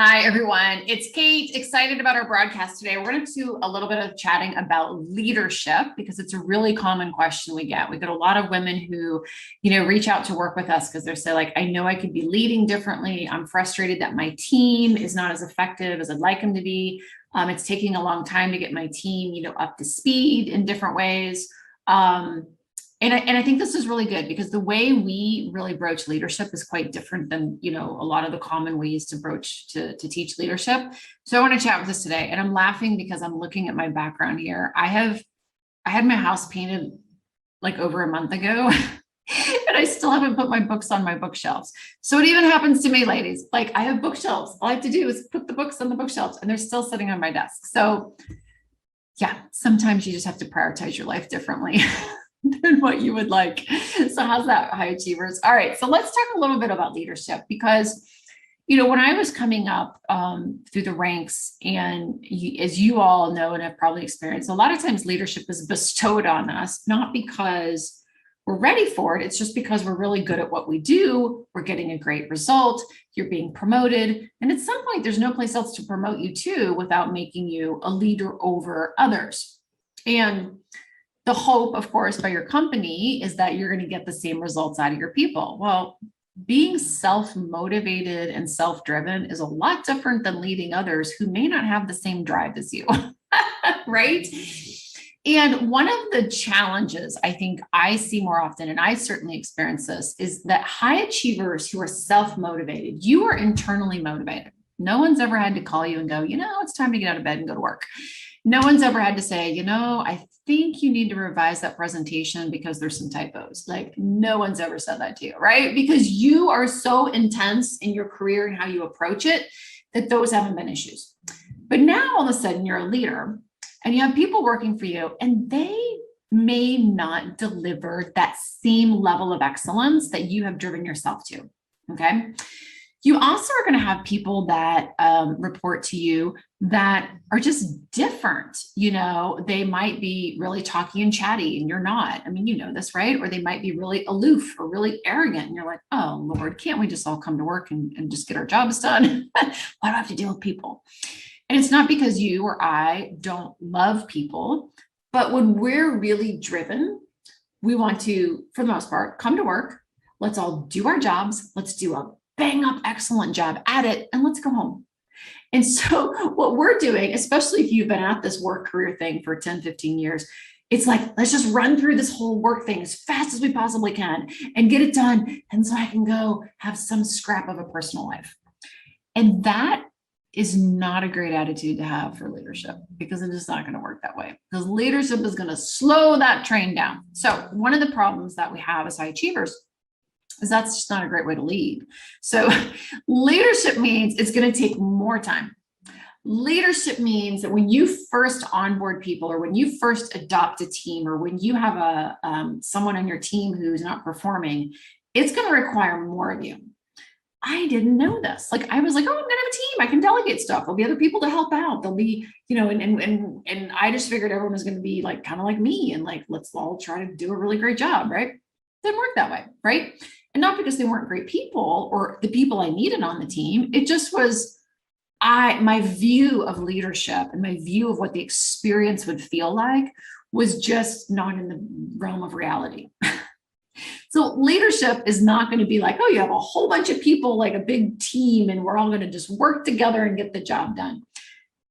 Hi, everyone. It's Kate. Excited about our broadcast today. We're going to do a little bit of chatting about leadership because it's a really common question we get. We get a lot of women who, reach out to work with us because they're say like, I know I could be leading differently. I'm frustrated that my team is not as effective as I'd like them to be. It's taking a long time to get my team, up to speed in different ways. And I think this is really good because the way we really broach leadership is quite different than, a lot of the common ways to teach leadership. So I want to chat with us today. And I'm laughing because I'm looking at my background here. I had my house painted like over a month ago. And I still haven't put my books on my bookshelves. So it even happens to me, ladies. Like I have bookshelves. All I have to do is put the books on the bookshelves and they're still sitting on my desk. So yeah, sometimes you just have to prioritize your life differently than what you would like. So how's that, high achievers? All right, so let's talk a little bit about leadership because, when I was coming up through the ranks, and as you all know and have probably experienced, a lot of times leadership is bestowed on us, not because we're ready for it. It's just because we're really good at what we do. We're getting a great result. You're being promoted. And at some point, there's no place else to promote you to without making you a leader over others. And the hope, of course, by your company is that you're going to get the same results out of your people. Well, being self-motivated and self-driven is a lot different than leading others who may not have the same drive as you, right? And one of the challenges I think I see more often, and I certainly experience this, is that high achievers who are self-motivated, you are internally motivated. No one's ever had to call you and go, it's time to get out of bed and go to work. No one's ever had to say, I think you need to revise that presentation because there's some typos. Like no one's ever said that to you, right? Because you are so intense in your career and how you approach it that those haven't been issues. But now all of a sudden you're a leader and you have people working for you and they may not deliver that same level of excellence that you have driven yourself to, okay? You also are going to have people that report to you that are just different. They might be really talky and chatty and you're not. I mean, you know this, right? Or they might be really aloof or really arrogant. And you're like, oh, Lord, can't we just all come to work and just get our jobs done? Why do I have to deal with people? And it's not because you or I don't love people, but when we're really driven, we want to, for the most part, come to work. Let's all do our jobs. Let's do a bang up excellent job at it and let's go home. And so what we're doing, especially if you've been at this work career thing for 10, 15 years, it's like, let's just run through this whole work thing as fast as we possibly can and get it done. And so I can go have some scrap of a personal life. And that is not a great attitude to have for leadership because it is not going to work that way because leadership is going to slow that train down. So one of the problems that we have as high achievers is that's just not a great way to lead. So leadership means it's going to take more time. Leadership means that when you first onboard people or when you first adopt a team or when you have someone on your team who's not performing, it's going to require more of you. I didn't know this. Like I was like, oh, I'm going to have a team. I can delegate stuff. There'll be other people to help out. There'll be, and I just figured everyone was going to be like, kind of like me. And like, let's all try to do a really great job. Right. Didn't work that way. Right. And not because they weren't great people or the people I needed on the team. It just was my view of leadership and my view of what the experience would feel like was just not in the realm of reality. So leadership is not going to be like, oh, you have a whole bunch of people, like a big team, and we're all going to just work together and get the job done.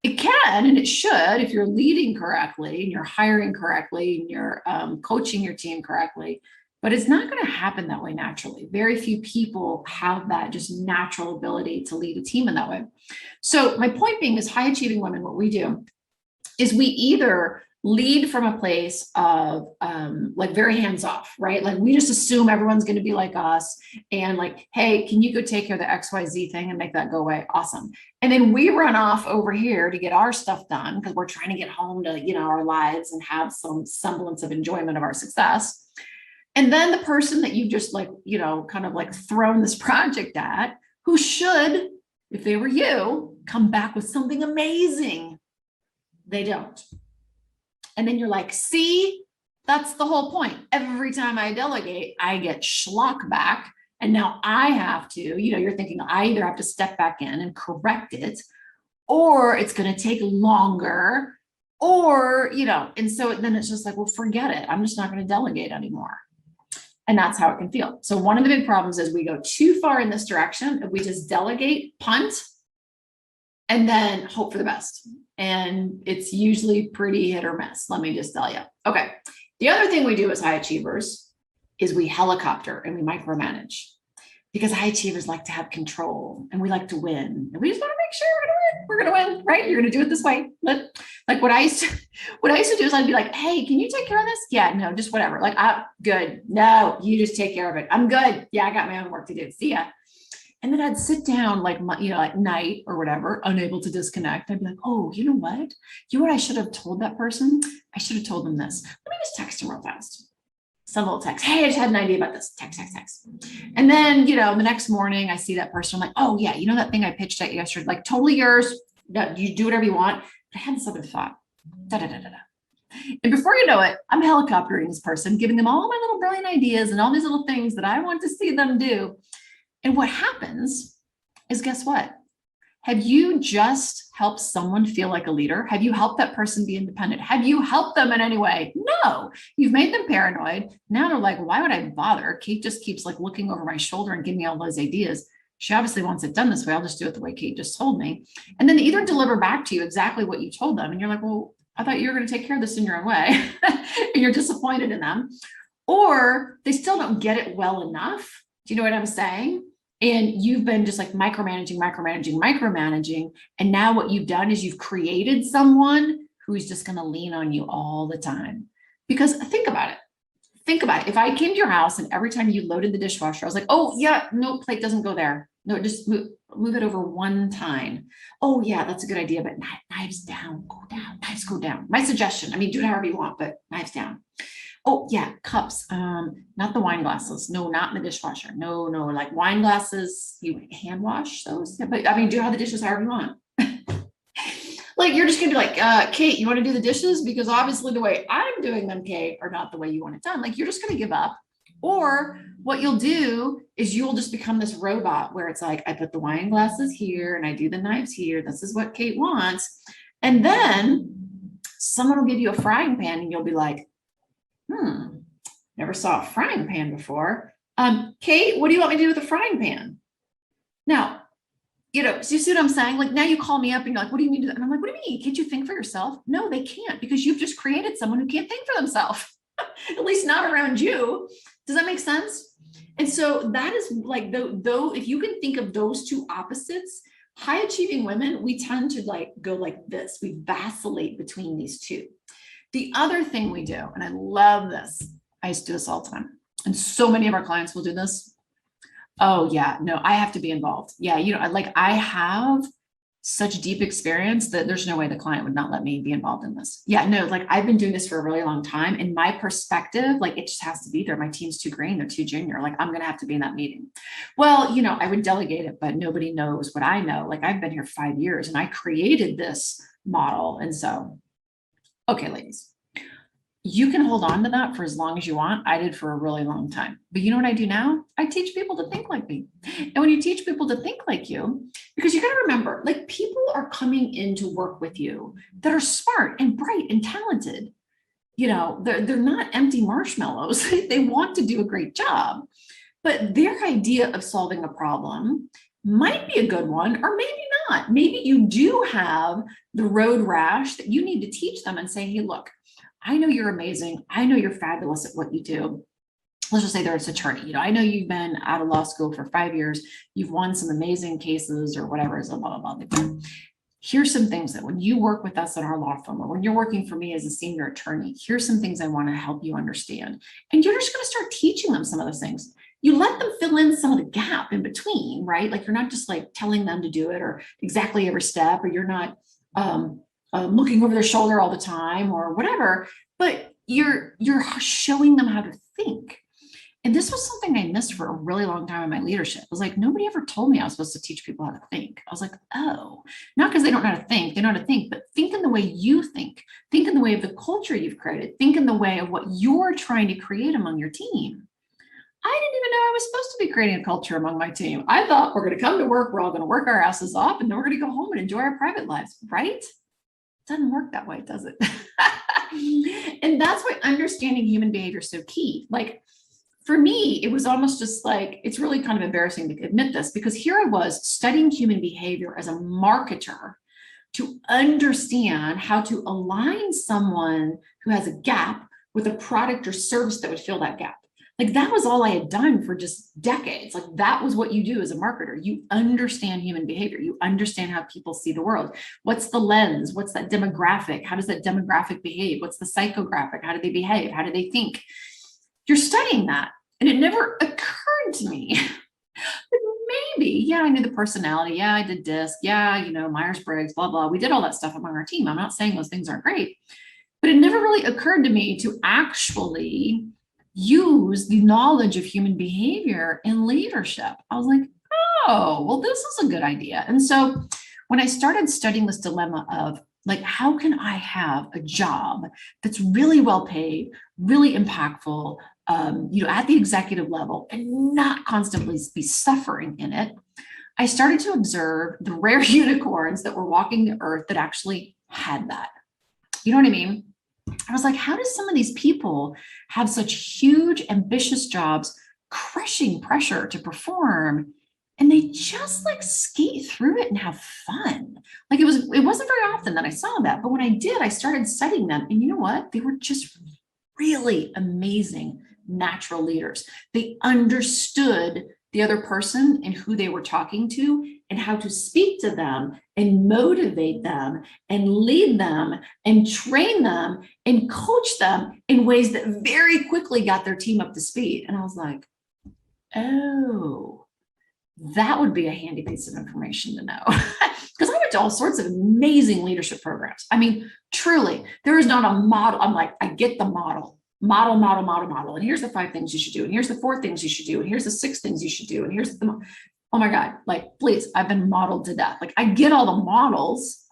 It can, and it should, if you're leading correctly and you're hiring correctly and you're coaching your team correctly. But it's not going to happen that way naturally. Very few people have that just natural ability to lead a team in that way. So my point being is high achieving women, what we do is we either lead from a place of like very hands off, right? Like we just assume everyone's going to be like us and like, hey, can you go take care of the XYZ thing and make that go away? Awesome. And then we run off over here to get our stuff done because we're trying to get home to, our lives and have some semblance of enjoyment of our success. And then the person that you just like, kind of like thrown this project at, who should, if they were you, come back with something amazing. They don't. And then you're like, see, that's the whole point. Every time I delegate, I get schlock back And now I have to, you're thinking I either have to step back in and correct it, or it's going to take longer, or, and so then it's just like, well, forget it. I'm just not going to delegate anymore. And that's how it can feel. So one of the big problems is we go too far in this direction. If we just delegate, punt, and then hope for the best. And it's usually pretty hit or miss, let me just tell you. Okay. The other thing we do as high achievers is we helicopter and we micromanage, because high achievers like to have control and we like to win. And we just want to make sure we're going to win, right? You're going to do it this way. But like what I used to do is I'd be like, hey, can you take care of this? Yeah, no, just whatever. Like, good. No, you just take care of it. I'm good. Yeah, I got my own work to do. See ya. And then I'd sit down like night or whatever, unable to disconnect. I'd be like, oh, you know what? I should have told that person? I should have told them this. Let me just text them real fast. Some little text. Hey, I just had an idea about this. Text. And then, the next morning I see that person. I'm like, oh yeah, that thing I pitched at yesterday, like totally yours. You do whatever you want. But I had this other thought. And before you know it, I'm helicoptering this person, giving them all my little brilliant ideas and all these little things that I want to see them do. And what happens is, guess what? Have you just helped someone feel like a leader? Have you helped that person be independent? Have you helped them in any way? No, you've made them paranoid. Now they're like, why would I bother? Kate just keeps like looking over my shoulder and giving me all those ideas. She obviously wants it done this way. I'll just do it the way Kate just told me. And then they either deliver back to you exactly what you told them. And you're like, well, I thought you were going to take care of this in your own way. And you're disappointed in them. Or they still don't get it well enough. Do you know what I'm saying? And you've been just like micromanaging. And now what you've done is you've created someone who's just going to lean on you all the time. Because think about it. If I came to your house and every time you loaded the dishwasher, I was like, oh yeah, no, plate doesn't go there. No, just move it over one time. Oh yeah, that's a good idea. But knives down, knives go down. My suggestion. I mean, do it however you want, but knives down. Oh yeah, cups, not the wine glasses. No, not in the dishwasher. No, like wine glasses, you hand wash those. Yeah, but I mean, do how the dishes however you want. Like, you're just gonna be like, Kate, you want to do the dishes? Because obviously the way I'm doing them, Kate, are not the way you want it done. Like, you're just gonna give up. Or what you'll do is you'll just become this robot where it's like, I put the wine glasses here and I do the knives here. This is what Kate wants. And then someone will give you a frying pan and you'll be like, never saw a frying pan before. Kate, what do you want me to do with a frying pan? Now, so you see what I'm saying? Like, now you call me up and you're like, what do you mean? And I'm like, what do you mean? Can't you think for yourself? No, they can't, because you've just created someone who can't think for themselves, at least not around you. Does that make sense? And so that is like, though, if you can think of those two opposites, high achieving women, we tend to like go like this. We vacillate between these two. The other thing we do, and I love this, I used to do this all the time, and so many of our clients will do this. Oh yeah, no, I have to be involved. Yeah, I have such deep experience that there's no way the client would not let me be involved in this. Yeah, no, like I've been doing this for a really long time. And my perspective, like it just has to be there. My team's too green, they're too junior. Like I'm going to have to be in that meeting. Well, I would delegate it, but nobody knows what I know. Like I've been here 5 years and I created this model. And so, okay, ladies, you can hold on to that for as long as you want. I did for a really long time. But you know what I do now? I teach people to think like me. And when you teach people to think like you, because you got to remember, like people are coming in to work with you that are smart and bright and talented. They're not empty marshmallows. They want to do a great job. But their idea of solving a problem might be a good one, or maybe not. Maybe you do have the road rash that you need to teach them and say, hey, look, I know you're amazing. I know you're fabulous at what you do. Let's just say they're an attorney. I know you've been out of law school for 5 years. You've won some amazing cases or whatever, so blah, blah, blah. Here's some things that when you work with us at our law firm, or when you're working for me as a senior attorney, here's some things I want to help you understand. And you're just going to start teaching them some of those things. You let them fill in some of the gap in between, right? Like you're not just like telling them to do it or exactly every step, or you're not looking over their shoulder all the time or whatever, but you're showing them how to think. And this was something I missed for a really long time in my leadership. It was like, nobody ever told me I was supposed to teach people how to think. I was like, oh, not because they don't know how to think, they know how to think, but think in the way you think in the way of the culture you've created, think in the way of what you're trying to create among your team. I didn't even know I was supposed to be creating a culture among my team. I thought we're going to come to work, we're all going to work our asses off, and then we're going to go home and enjoy our private lives, right? It doesn't work that way, does it? And that's why understanding human behavior is so key. Like for me, it was almost just like, it's really kind of embarrassing to admit this, because here I was studying human behavior as a marketer to understand how to align someone who has a gap with a product or service that would fill that gap. Like that was all I had done for just decades. Like that was what you do as a marketer. You understand human behavior. You understand how people see the world. What's the lens? What's that demographic? How does that demographic behave? What's the psychographic? How do they behave? How do they think? You're studying that. And it never occurred to me. Maybe, yeah, I knew the personality. Yeah, I did DISC. Yeah, Myers-Briggs, blah, blah. We did all that stuff among our team. I'm not saying those things aren't great, but it never really occurred to me to actually use the knowledge of human behavior in leadership. I was like, oh, well, this is a good idea. And so when I started studying this dilemma of like, how can I have a job that's really well paid, really impactful, at the executive level and not constantly be suffering in it, I started to observe the rare unicorns that were walking the earth that actually had that. You know what I mean? I was like, how do some of these people have such huge, ambitious jobs, crushing pressure to perform, and they just like skate through it and have fun? Like it wasn't very often that I saw that, but when I did, I started studying them, and you know what? They were just really amazing natural leaders. They understood the other person and who they were talking to and how to speak to them and motivate them and lead them and train them and coach them in ways that very quickly got their team up to speed. And I was like, oh, that would be a handy piece of information to know. Because I went to all sorts of amazing leadership programs. I mean, truly, there is not a model. I'm like, I get the model. Model. And here's the 5 things you should do. And here's the 4 things you should do. And here's the 6 things you should do. And here's the, oh my God, like, please, I've been modeled to death. Like I get all the models,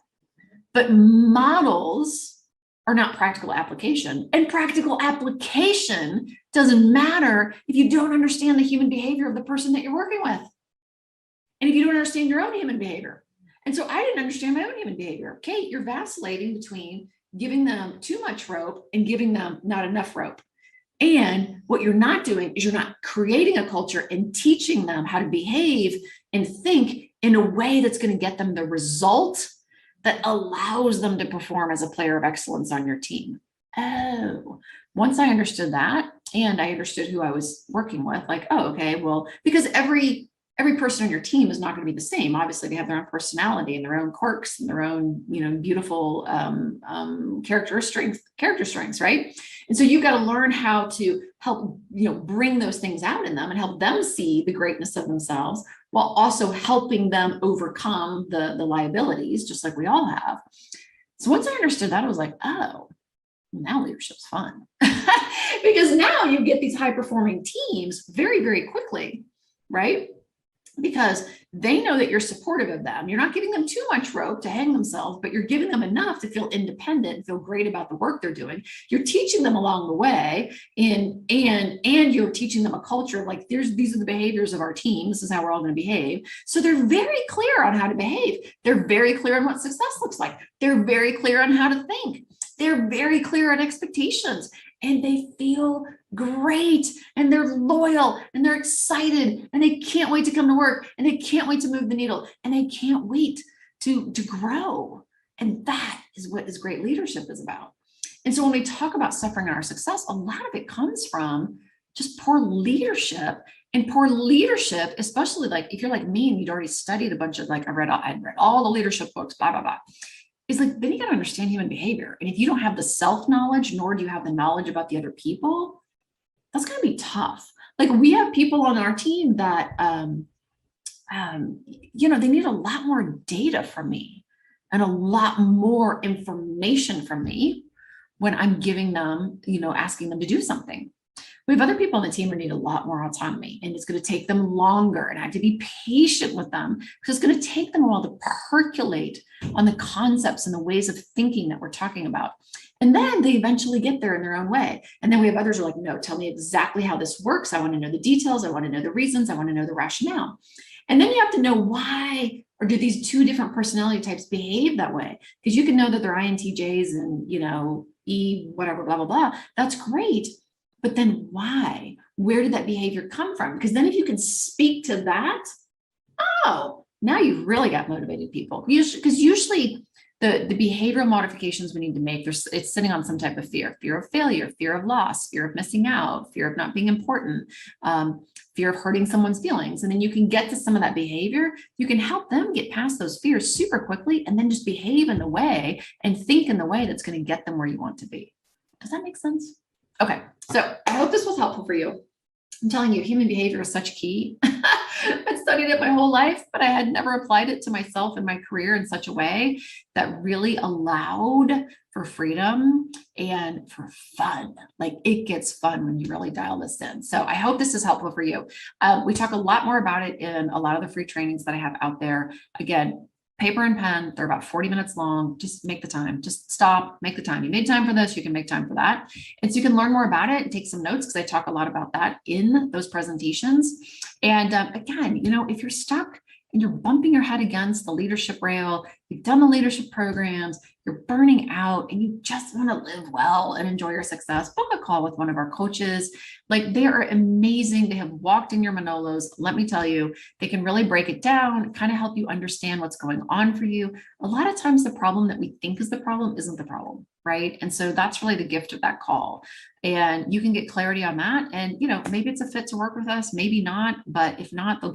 but models are not practical application. And practical application doesn't matter if you don't understand the human behavior of the person that you're working with. And if you don't understand your own human behavior. And so I didn't understand my own human behavior. Kate, you're vacillating between giving them too much rope and giving them not enough rope. And what you're not doing is you're not creating a culture and teaching them how to behave and think in a way that's going to get them the result that allows them to perform as a player of excellence on your team. Oh, once I understood that and I understood who I was working with, like, oh, okay, well, because every person on your team is not going to be the same. Obviously, they have their own personality and their own quirks and their own, beautiful character strengths, right? And so you've got to learn how to help, bring those things out in them and help them see the greatness of themselves while also helping them overcome the liabilities, just like we all have. So once I understood that, I was like, oh, now leadership's fun. Because now you get these high-performing teams very, very quickly, right? Because they know that you're supportive of them. You're not giving them too much rope to hang themselves, but you're giving them enough to feel independent and feel great about the work they're doing. You're teaching them along the way, and you're teaching them a culture of like, these are the behaviors of our team. This is how we're all going to behave. So they're very clear on how to behave. They're very clear on what success looks like. They're very clear on how to think. They're very clear on expectations, and they feel great, and they're loyal, and they're excited, and they can't wait to come to work, and they can't wait to move the needle, and they can't wait to grow. And that is what this great leadership is about. And so when we talk about suffering in our success, a lot of it comes from just poor leadership. And poor leadership, especially like if you're like me and you'd already studied a bunch of I'd read all the leadership books, blah, blah, blah. Is like, then you got to understand human behavior. And if you don't have the self-knowledge, nor do you have the knowledge about the other people, that's going to be tough. Like we have people on our team that, they need a lot more data from me and a lot more information from me when I'm giving them, asking them to do something. We have other people on the team who need a lot more autonomy, and it's going to take them longer, and I have to be patient with them because it's going to take them a while to percolate on the concepts and the ways of thinking that we're talking about. And then they eventually get there in their own way. And then we have others who are like, no, tell me exactly how this works. I want to know the details. I want to know the reasons. I want to know the rationale. And then you have to know why, or do these two different personality types behave that way? Because you can know that they're INTJs and, E, whatever, blah, blah, blah. That's great. But then why? Where did that behavior come from? Because then if you can speak to that, oh, now you've really got motivated people. Because usually the behavioral modifications we need to make, it's sitting on some type of fear of failure, fear of loss, fear of missing out, fear of not being important, fear of hurting someone's feelings. And then you can get to some of that behavior. You can help them get past those fears super quickly and then just behave in the way and think in the way that's going to get them where you want to be. Does that make sense? Okay, so I hope this was helpful for you. I'm telling you, human behavior is such key. I'd studied it my whole life, but I had never applied it to myself and my career in such a way that really allowed for freedom and for fun. Like it gets fun when you really dial this in. So I hope this is helpful for you. We talk a lot more about it in a lot of the free trainings that I have out there. Again, paper and pen, they're about 40 minutes long. Just make the time, just stop, make the time. You made time for this, you can make time for that. And so you can learn more about it and take some notes because I talk a lot about that in those presentations. And again, if you're stuck and you're bumping your head against the leadership rail, you've done the leadership programs, you're burning out and you just want to live well and enjoy your success, book a call with one of our coaches. Like they are amazing. They have walked in your Manolos. Let me tell you, they can really break it down, kind of help you understand what's going on for you. A lot of times the problem that we think is the problem isn't the problem, right? And so that's really the gift of that call. And you can get clarity on that. And, maybe it's a fit to work with us, maybe not, but if not, they'll